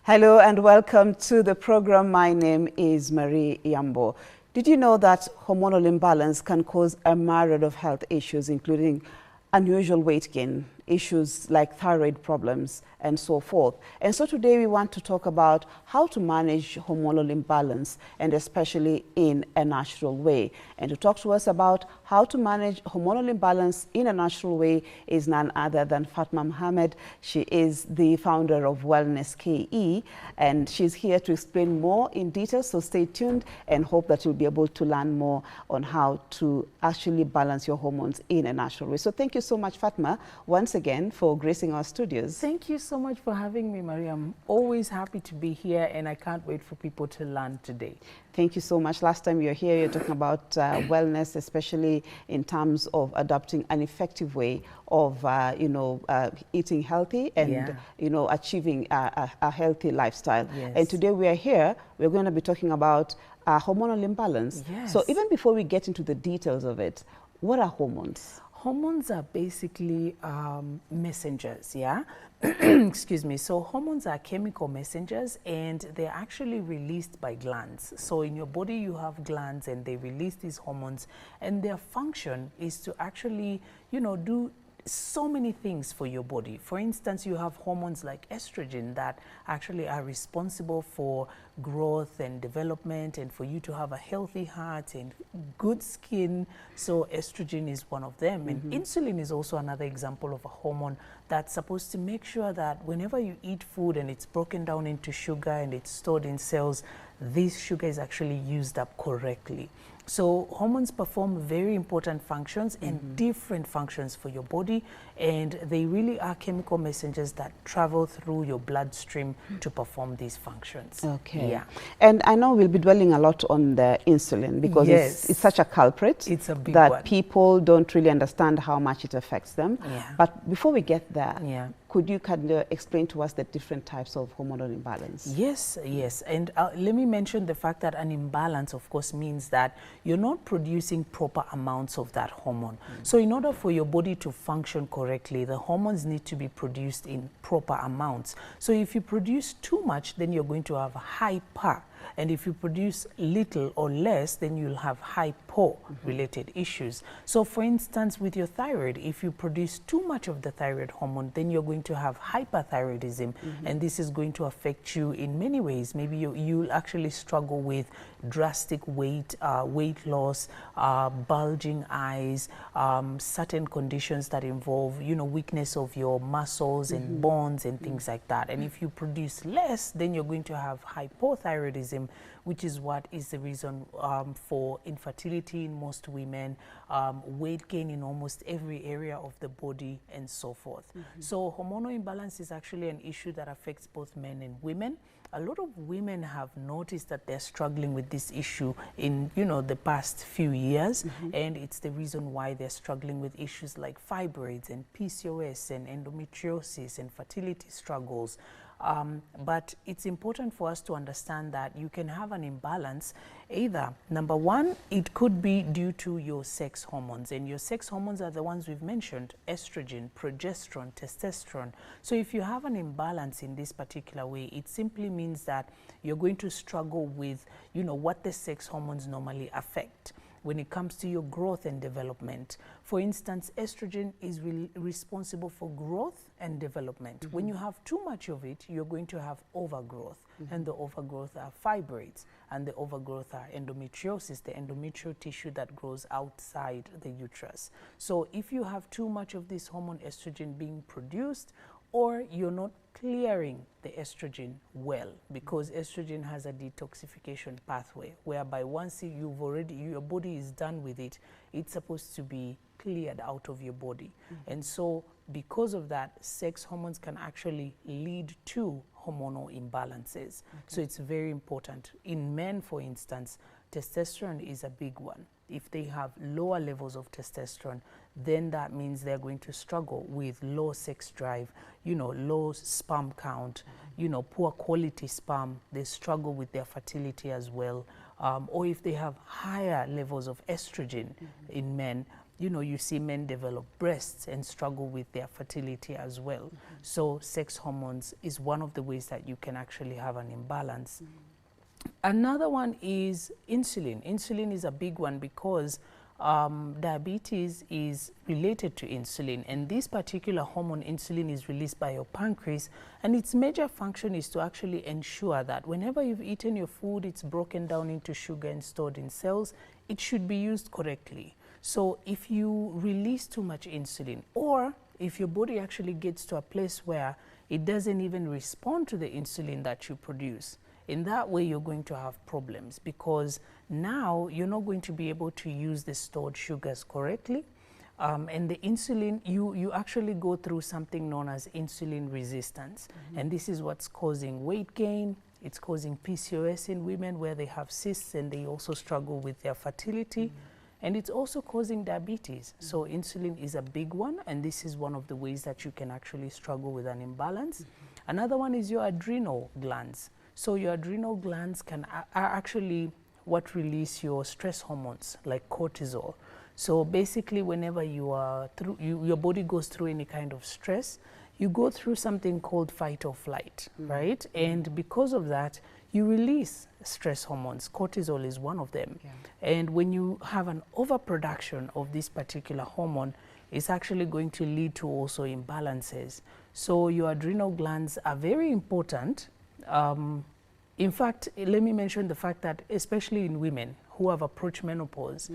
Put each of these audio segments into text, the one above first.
Hello and welcome to the program. My name is Marie Yambo. Did you know that hormonal imbalance can cause a myriad of health issues, including unusual weight gain, issues like thyroid problems, and so forth? And so today we want to talk about how to manage hormonal imbalance, and especially in a natural way. And to talk to us about how to manage hormonal imbalance in a natural way is none other than Fatma Mohammed. She is the founder of Wellness KE, and she's here to explain more in detail. So stay tuned and hope that you'll be able to learn more on how to actually balance your hormones in a natural way. So thank you so much, Fatma, once again for gracing our studios. Thank you so much for having me, Maria. I'm always happy to be here, and I can't wait for people to learn today. Thank you so much. Last time you were here, you're talking about wellness, especially in terms of adopting an effective way of, eating healthy and, achieving a healthy lifestyle. Yes. And today we are here, we're going to be talking about hormonal imbalance. Yes. So even before we get into the details of it, what are hormones? Hormones are basically messengers, yeah? Excuse me. So hormones are chemical messengers, and they're actually released by glands. So in your body you have glands, and they release these hormones, and their function is to actually, do so many things for your body. For instance, you have hormones like estrogen that actually are responsible for growth and development, and for you to have a healthy heart and good skin. So estrogen is one of them. And insulin is also another example of a hormone that's supposed to make sure that whenever you eat food and it's broken down into sugar and it's stored in cells, this sugar is actually used up correctly. So hormones perform very important functions and different functions for your body, and they really are chemical messengers that travel through your bloodstream to perform these functions. Okay. Yeah. And I know we'll be dwelling a lot on the insulin because it's such a culprit. It's a big that one. People don't really understand how much it affects them. Yeah. But before we get there, Yeah. could you kind of explain to us the different types of hormonal imbalance? Yes, yes. And let me mention the fact that an imbalance, of course, means that you're not producing proper amounts of that hormone. So in order for your body to function correctly, the hormones need to be produced in proper amounts. So if you produce too much, then you're going to have hyper. And if you produce little or less, then you'll have hypo-related issues. So for instance, with your thyroid, if you produce too much of the thyroid hormone, then you're going to have hyperthyroidism. And this is going to affect you in many ways. Maybe you'll actually struggle with drastic weight loss, bulging eyes, certain conditions that involve, weakness of your muscles and bones and things like that. And if you produce less, then you're going to have hypothyroidism, which is what is the reason for infertility in most women, weight gain in almost every area of the body, and so forth. So hormonal imbalance is actually an issue that affects both men and women. A lot of women have noticed that they're struggling with this issue in, the past few years, and it's the reason why they're struggling with issues like fibroids and PCOS and endometriosis and fertility struggles. But it's important for us to understand that you can have an imbalance. Either, number one, it could be due to your sex hormones, and your sex hormones are the ones we've mentioned: estrogen, progesterone, testosterone. So if you have an imbalance in this particular way, it simply means that you're going to struggle with, what the sex hormones normally affect when it comes to your growth and development. For instance, estrogen is responsible for growth and development. When you have too much of it, you're going to have overgrowth, and the overgrowth are fibroids, and the overgrowth are endometriosis, the endometrial tissue that grows outside the uterus. So if you have too much of this hormone estrogen being produced, or you're not clearing the estrogen well, because estrogen has a detoxification pathway whereby once your body is done with it, it's supposed to be cleared out of your body. And so because of that, sex hormones can actually lead to hormonal imbalances. So it's very important. In men, for instance, testosterone is a big one. If they have lower levels of testosterone, then that means they're going to struggle with low sex drive, low sperm count, poor quality sperm. They struggle with their fertility as well. Or if they have higher levels of estrogen in men, you know, you see men develop breasts and struggle with their fertility as well. So sex hormones is one of the ways that you can actually have an imbalance. Another one is insulin. Insulin is a big one because diabetes is related to insulin, and this particular hormone, insulin, is released by your pancreas, and its major function is to actually ensure that whenever you've eaten your food, it's broken down into sugar and stored in cells. It should be used correctly. So if you release too much insulin, or if your body actually gets to a place where it doesn't even respond to the insulin that you produce, in that way you're going to have problems, because now you're not going to be able to use the stored sugars correctly. And the insulin, you actually go through something known as insulin resistance. And this is what's causing weight gain. It's causing PCOS in women where they have cysts and they also struggle with their fertility. And it's also causing diabetes. So insulin is a big one, and this is one of the ways that you can actually struggle with an imbalance. Another one is your adrenal glands. So your adrenal glands are actually what release your stress hormones like cortisol. So basically, whenever you are your body goes through any kind of stress, you go through something called fight or flight, right? And because of that, you release stress hormones. Cortisol is one of them. And when you have an overproduction of this particular hormone, it's actually going to lead to also imbalances. So your adrenal glands are very important. In fact, let me mention the fact that especially in women who have approached menopause,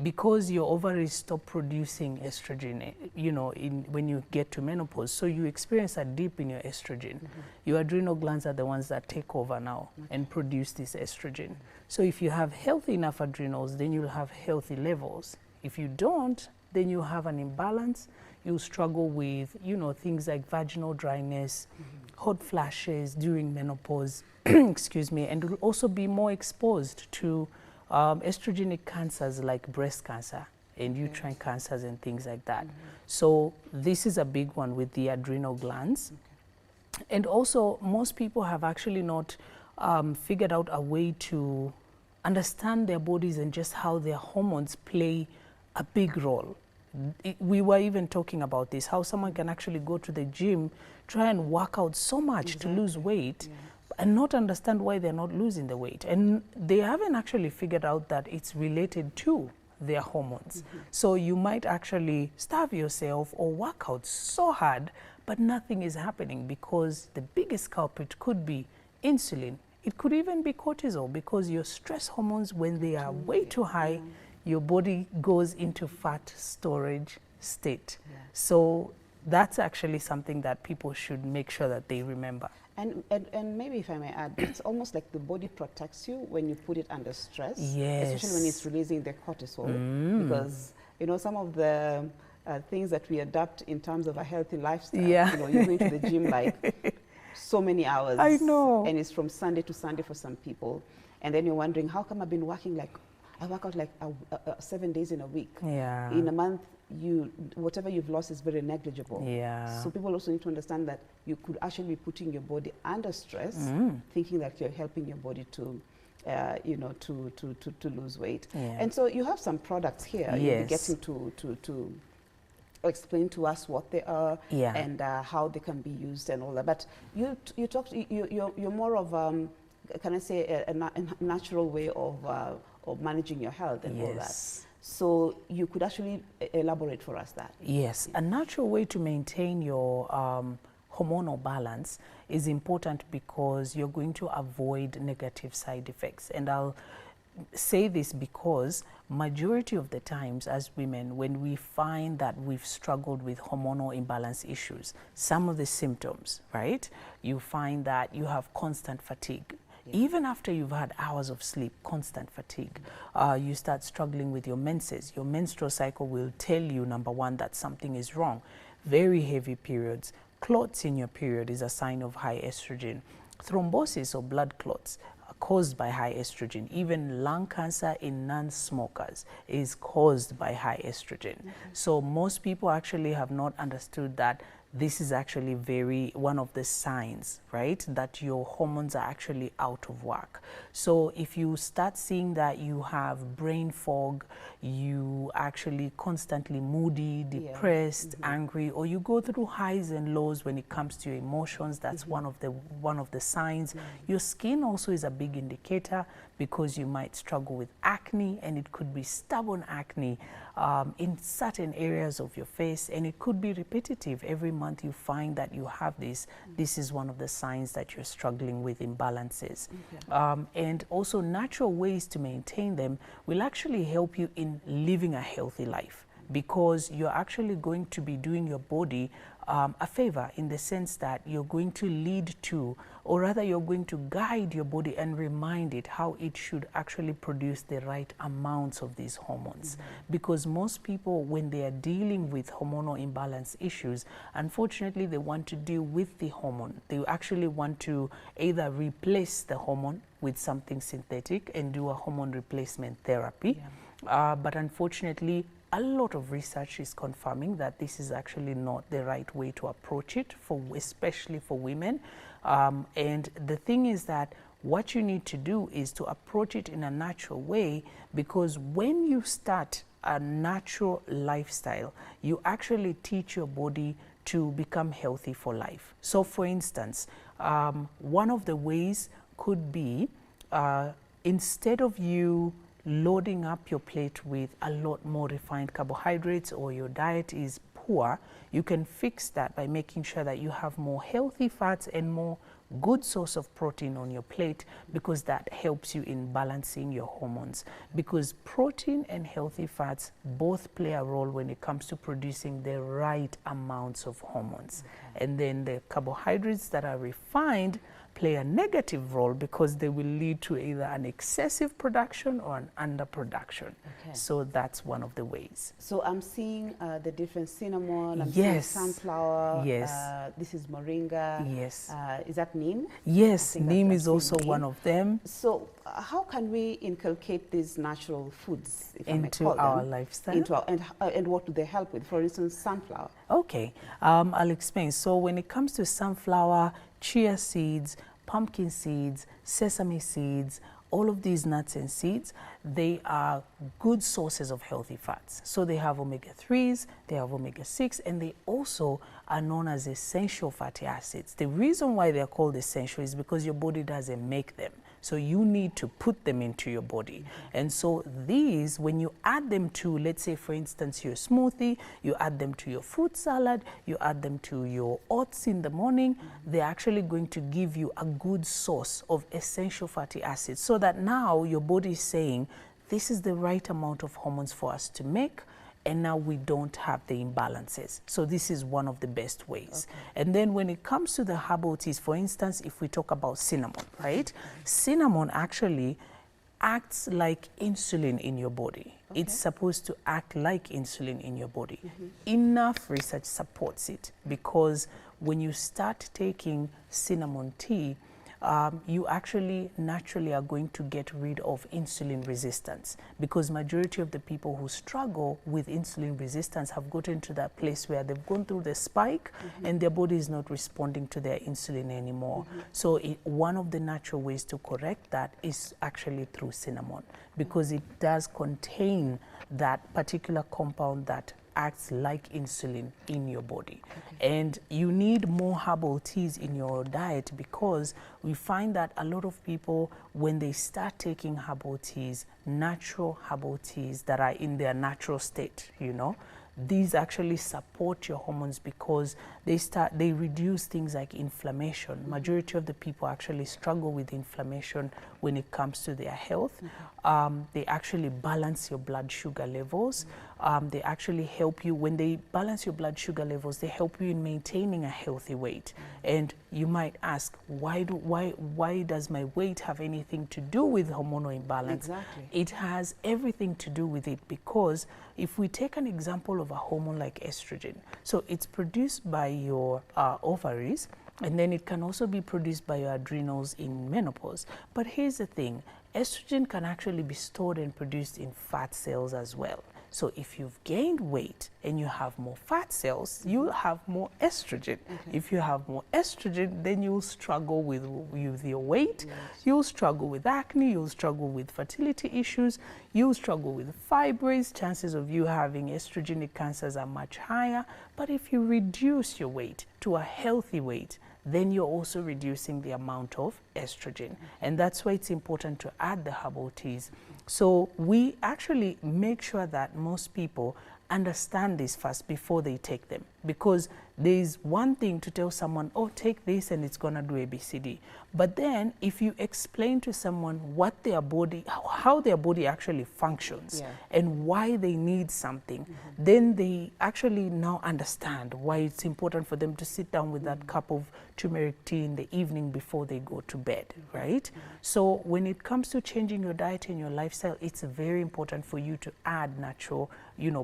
because your ovaries stop producing estrogen, you know, when you get to menopause, so you experience a dip in your estrogen. Your adrenal glands are the ones that take over now and produce this estrogen. So if you have healthy enough adrenals, then you'll have healthy levels. If you don't, then you have an imbalance. You'll struggle with, you know, things like vaginal dryness, hot flashes during menopause, excuse me, and will also be more exposed to estrogenic cancers like breast cancer and uterine cancers and things like that. So this is a big one with the adrenal glands. And also, most people have actually not figured out a way to understand their bodies and just how their hormones play a big role. We were even talking about this, how someone can actually go to the gym, try and work out so much to lose weight, and not understand why they're not losing the weight. And they haven't actually figured out that it's related to their hormones. So you might actually starve yourself or work out so hard, but nothing is happening, because the biggest culprit could be insulin. It could even be cortisol, because your stress hormones, when they are way too high, your body goes into fat storage state. So that's actually something that people should make sure that they remember. And maybe if I may add, it's almost like the body protects you when you put it under stress, especially when it's releasing the cortisol, because, you know, some of the things that we adapt in terms of a healthy lifestyle, you know, you're going to the gym like so many hours. I know. And it's from Sunday to Sunday for some people. And then you're wondering, how come I've been working like, I work out like 7 days in a week. In a month, whatever you've lost is very negligible. So people also need to understand that you could actually be putting your body under stress, thinking that you're helping your body to, you know, to lose weight. And so you have some products here. You'll be getting to explain to us what they are and how they can be used and all that. But you're more of can I say a natural way of managing your health and all that. So you could actually elaborate for us that. Yes, a natural way to maintain your hormonal balance is important, because you're going to avoid negative side effects. And I'll say this because majority of the times as women, when we find that we've struggled with hormonal imbalance issues, some of the symptoms, right? You find that you have constant fatigue. Even after you've had hours of sleep, constant fatigue, you start struggling with your menses. Your menstrual cycle will tell you, number one, that something is wrong. Very heavy periods. Clots in your period is a sign of high estrogen. Thrombosis or blood clots are caused by high estrogen. Even lung cancer in non-smokers is caused by high estrogen. So most people actually have not understood that this is actually one of the signs, right, that your hormones are actually out of whack. So if you start seeing that you have brain fog, you actually constantly moody, depressed, angry, or you go through highs and lows when it comes to your emotions, that's one of the signs. Your skin also is a big indicator, because you might struggle with acne, and it could be stubborn acne in certain areas of your face, and it could be repetitive. Every month you find that you have this. This is one of the signs that you're struggling with imbalances. And also natural ways to maintain them will actually help you in living a healthy life, because you're actually going to be doing your body a favor, in the sense that you're going to lead to, or rather you're going to guide your body and remind it how it should actually produce the right amounts of these hormones. Because most people, when they are dealing with hormonal imbalance issues, unfortunately they want to deal with the hormone. They actually want to either replace the hormone with something synthetic and do a hormone replacement therapy. But unfortunately, a lot of research is confirming that this is actually not the right way to approach it, especially for women. And the thing is that what you need to do is to approach it in a natural way, because when you start a natural lifestyle, you actually teach your body to become healthy for life. So for instance, one of the ways could be, instead of you loading up your plate with a lot more refined carbohydrates, or your diet is poor, you can fix that by making sure that you have more healthy fats and more good source of protein on your plate, because that helps you in balancing your hormones. Because protein and healthy fats both play a role when it comes to producing the right amounts of hormones. And then the carbohydrates that are refined play a negative role, because they will lead to either an excessive production or an underproduction. So that's one of the ways. So I'm seeing the different cinnamon, I'm seeing sunflower, this is moringa. Is that neem? Yes, neem is also one of them. So how can we inculcate these natural foods, if into I may call our them, lifestyle? And what do they help with? For instance, sunflower. Okay, I'll explain. So when it comes to sunflower, chia seeds, pumpkin seeds, sesame seeds, all of these nuts and seeds, they are good sources of healthy fats. So they have omega-3s, they have omega-6, and they also are known as essential fatty acids. The reason why they're called essential is because your body doesn't make them. So you need to put them into your body. And so these, when you add them to, let's say for instance, your smoothie, you add them to your fruit salad, you add them to your oats in the morning, they're actually going to give you a good source of essential fatty acids, so that now your body is saying, this is the right amount of hormones for us to make, and now we don't have the imbalances. So this is one of the best ways. And then when it comes to the herbal teas, for instance, if we talk about cinnamon, right? Cinnamon actually acts like insulin in your body. It's supposed to act like insulin in your body. Enough research supports it, because when you start taking cinnamon tea, you actually naturally are going to get rid of insulin resistance, because majority of the people who struggle with insulin resistance have gotten to that place where they've gone through the spike and their body is not responding to their insulin anymore. So one of the natural ways to correct that is actually through cinnamon, because it does contain that particular compound that acts like insulin in your body. And you need more herbal teas in your diet, because we find that a lot of people, when they start taking herbal teas, natural herbal teas that are in their natural state, you know, these actually support your hormones, because they reduce things like inflammation. Majority of the people actually struggle with inflammation when it comes to their health. They actually balance your blood sugar levels. They actually help you, when they balance your blood sugar levels, they help you in maintaining a healthy weight. And you might ask, why does my weight have anything to do with hormonal imbalance? It has everything to do with it, because if we take an example of a hormone like estrogen, so it's produced by your ovaries, and then it can also be produced by your adrenals in menopause. But here's the thing, estrogen can actually be stored and produced in fat cells as well. So if you've gained weight and you have more fat cells, you'll have more estrogen. If you have more estrogen, then you'll struggle with your weight, you'll struggle with acne, you'll struggle with fertility issues, you'll struggle with fibroids. Chances of you having estrogenic cancers are much higher. But if you reduce your weight to a healthy weight, then you're also reducing the amount of estrogen. And that's why it's important to add the herbal teas. So we actually make sure that most people understand this first before they take them, because there is one thing to tell someone, oh, take this and it's gonna do ABCD. But then if you explain to someone what their body, how their body actually functions and why they need something, then they actually now understand why it's important for them to sit down with that cup of turmeric tea in the evening before they go to bed, right? So when it comes to changing your diet and your lifestyle, it's very important for you to add natural,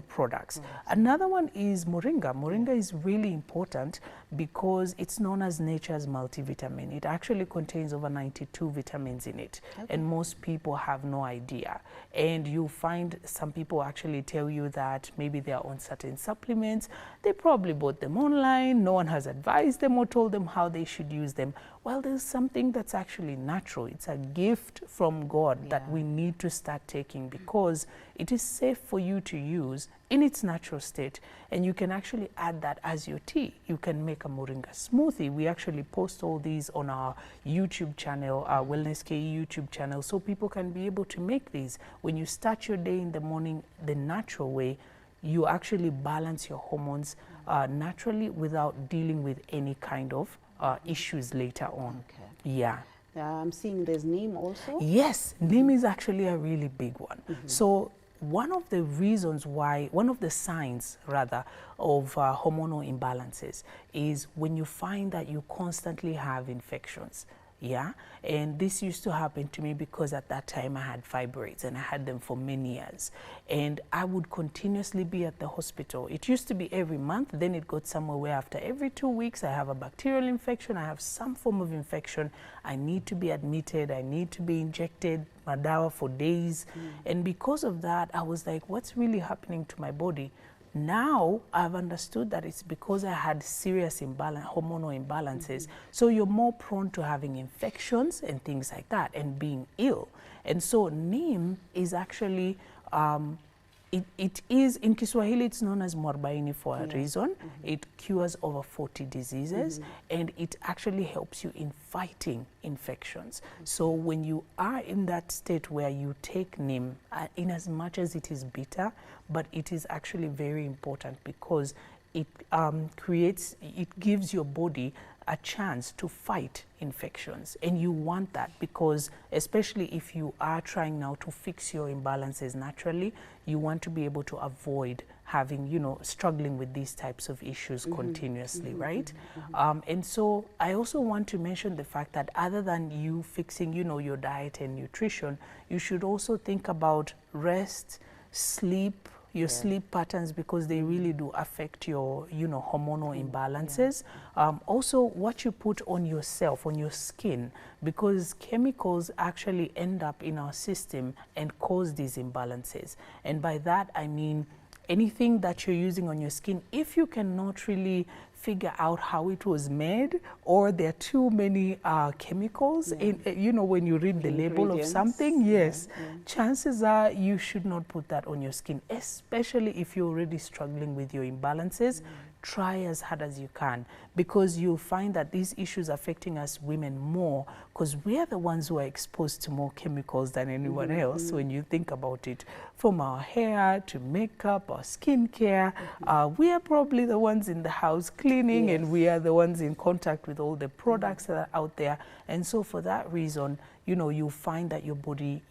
products. Another one is moringa. Moringa is really important because it's known as nature's multivitamin. It actually contains over 92 vitamins in it, and most people have no idea. And you'll find some people actually tell you that maybe they're on certain supplements, they probably bought them online, no one has advised them or told them how they should use them. Well, there's something that's actually natural. It's a gift from God that we need to start taking, because it is safe for you to use in its natural state, and you can actually add that as your tea. You can make a moringa smoothie. We actually post all these on our YouTube channel, our Wellness KE YouTube channel, so people can be able to make these. When you start your day in the morning the natural way, you actually balance your hormones naturally without dealing with any kind of issues later on. Yeah. I'm seeing there's neem also. Yes, neem is actually a really big one. So one of the reasons why, one of the signs rather of hormonal imbalances is when you find that you constantly have infections. Yeah, and this used to happen to me because at that time I had fibroids and I had them for many years, and I would continuously be at the hospital. It used to be every month, then it got somewhere where after every 2 weeks I have a bacterial infection, I have some form of infection, I need to be admitted, I need to be injected madawa for days. And because of that, I was like, what's really happening to my body? Now I've understood that it's because I had serious hormonal imbalances. So you're more prone to having infections and things like that and being ill. And so neem is actually, it is, in Kiswahili it's known as mwarobaini for a reason. It cures over 40 diseases and it actually helps you in fighting infections. So when you are in that state where you take neem, in as much as it is bitter, but it is actually very important because it it gives your body a chance to fight infections. And you want that because, especially if you are trying now to fix your imbalances naturally, you want to be able to avoid having, struggling with these types of issues continuously, right? And so I also want to mention the fact that other than you fixing, your diet and nutrition, you should also think about rest, sleep, your sleep patterns, because they really do affect your, hormonal imbalances. Also, what you put on yourself, on your skin, because chemicals actually end up in our system and cause these imbalances. And by that, I mean anything that you're using on your skin, if you cannot really figure out how it was made, or there are too many chemicals in, when you read the label of something, chances are you should not put that on your skin, especially if you're already struggling with your imbalances. Try as hard as you can, because you'll find that these issues affecting us women more, because we are the ones who are exposed to more chemicals than anyone else when you think about it. From our hair to makeup, our skincare, we are probably the ones in the house cleaning, and we are the ones in contact with all the products that are out there. And so for that reason, you'll find that your body,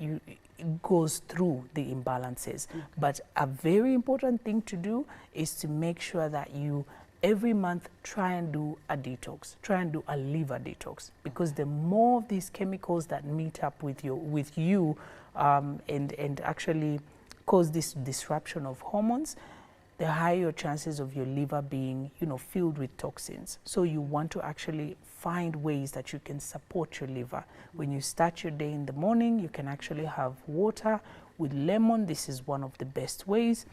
goes through the imbalances. But a very important thing to do is to make sure that you every month try and do a detox, try and do a liver detox, because the more of these chemicals that meet up with you and actually cause this disruption of hormones, the higher your chances of your liver being, filled with toxins. So you want to actually find ways that you can support your liver. When you start your day in the morning, you can actually have water with lemon. This is one of the best ways.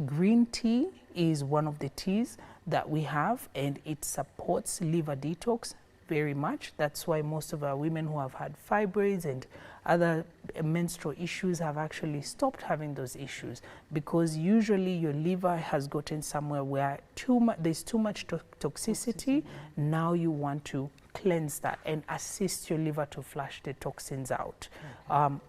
Green tea is one of the teas that we have, and it supports liver detox very much. That's why most of our women who have had fibroids and other menstrual issues have actually stopped having those issues, because usually your liver has gotten somewhere where there's too much toxicity. Now you want to cleanse that and assist your liver to flush the toxins out.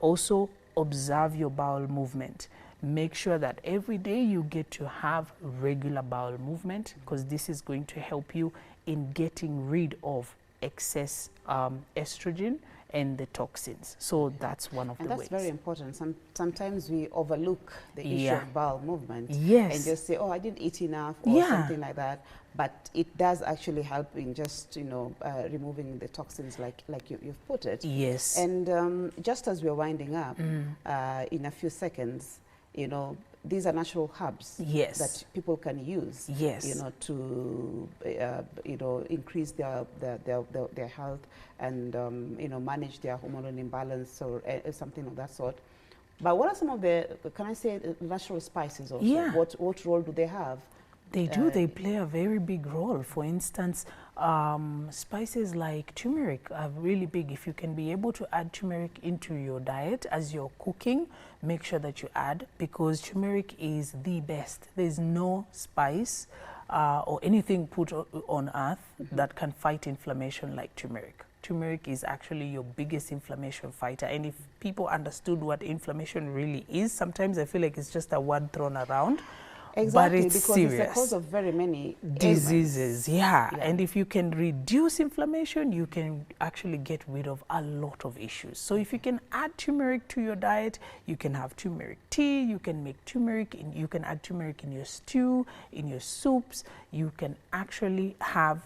Also, observe your bowel movement. Make sure that every day you get to have regular bowel movement, because this is going to help you in getting rid of excess estrogen and the toxins. So that's one of the ways. And that's very important. Sometimes we overlook the issue of bowel movement. Yes. And just say, oh, I didn't eat enough or something like that. But it does actually help in just, removing the toxins like you've put it. Yes. And just as we're winding up, in a few seconds, these are natural herbs that people can use, to increase their health and manage their hormonal imbalance or something of that sort. But what are some of the, can I say, natural spices also? Yeah. What role do they have? They do. They play a very big role. For instance, spices like turmeric are really big. If you can be able to add turmeric into your diet as you're cooking, make sure that you add, because turmeric is the best. There's no spice or anything put on earth that can fight inflammation like turmeric. Turmeric is actually your biggest inflammation fighter. And if people understood what inflammation really is, sometimes I feel like it's just a word thrown around. Exactly, but it's because serious. It's the cause of very many diseases. Yeah. And if you can reduce inflammation, you can actually get rid of a lot of issues. So if you can add turmeric to your diet, you can have turmeric tea, you can make turmeric, you can add turmeric in your stew, in your soups. You can actually have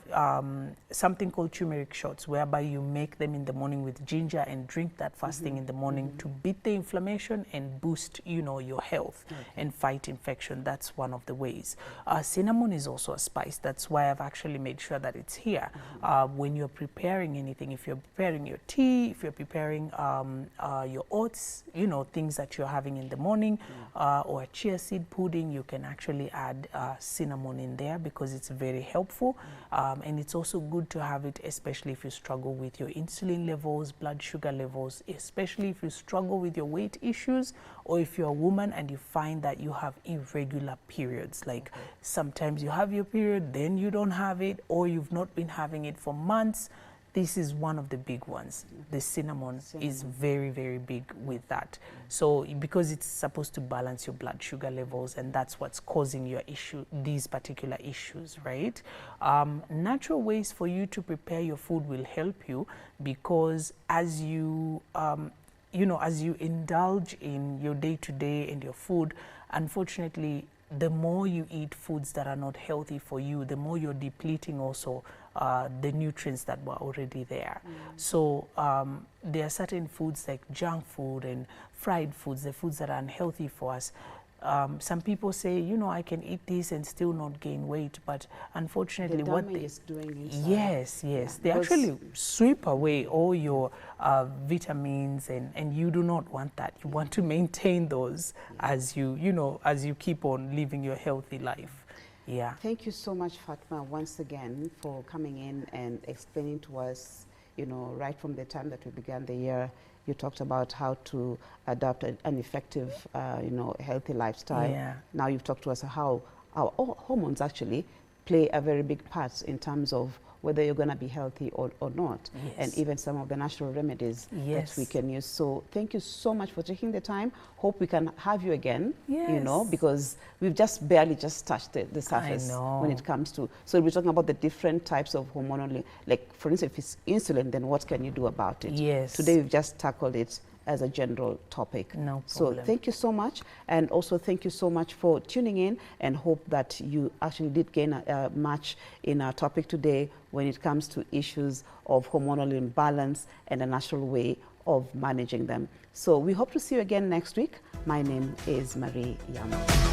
something called turmeric shots, whereby you make them in the morning with ginger and drink that first thing in the morning to beat the inflammation and boost, your health and fight infection. That's one of the ways. Cinnamon is also a spice. That's why I've actually made sure that it's here. When you're preparing anything, if you're preparing your tea, if you're preparing your oats, things that you're having in the morning, or a chia seed pudding, you can actually add cinnamon in there, because it's very helpful. And it's also good to have it, especially if you struggle with your insulin levels, blood sugar levels, especially if you struggle with your weight issues, or if you're a woman and you find that you have irregular periods. Like sometimes you have your period, then you don't have it, or you've not been having it for months. This is one of the big ones. The cinnamon is very, very big with that. So because it's supposed to balance your blood sugar levels, and that's what's causing your issue, these particular issues, right? Natural ways for you to prepare your food will help you, because as you, as you indulge in your day-to-day and your food, unfortunately, the more you eat foods that are not healthy for you, the more you're depleting also the nutrients that were already there. So there are certain foods like junk food and fried foods, the foods that are unhealthy for us. Some people say, I can eat this and still not gain weight, but unfortunately what they is doing inside. Yes, they actually sweep away all your vitamins, and you do not want that. You want to maintain those as you, as you keep on living your healthy life. Yeah. Thank you so much, Fatma, once again for coming in and explaining to us, right from the time that we began the year. You talked about how to adopt an effective, healthy lifestyle. Yeah. Now you've talked to us how our hormones actually play a very big part in terms of whether you're going to be healthy or not. Yes. And even some of the natural remedies that we can use. So thank you so much for taking the time. Hope we can have you again, because we've just barely touched the surface when it comes to, so we're talking about the different types of hormonal, like for instance, if it's insulin, then what can you do about it? Yes. Today we've just tackled it as a general topic. No So problem. thank you so much, and also thank you so much for tuning in, and hope that you actually did gain much in our topic today when it comes to issues of hormonal imbalance and a natural way of managing them. So we hope to see you again next week. My name is Marie Yama.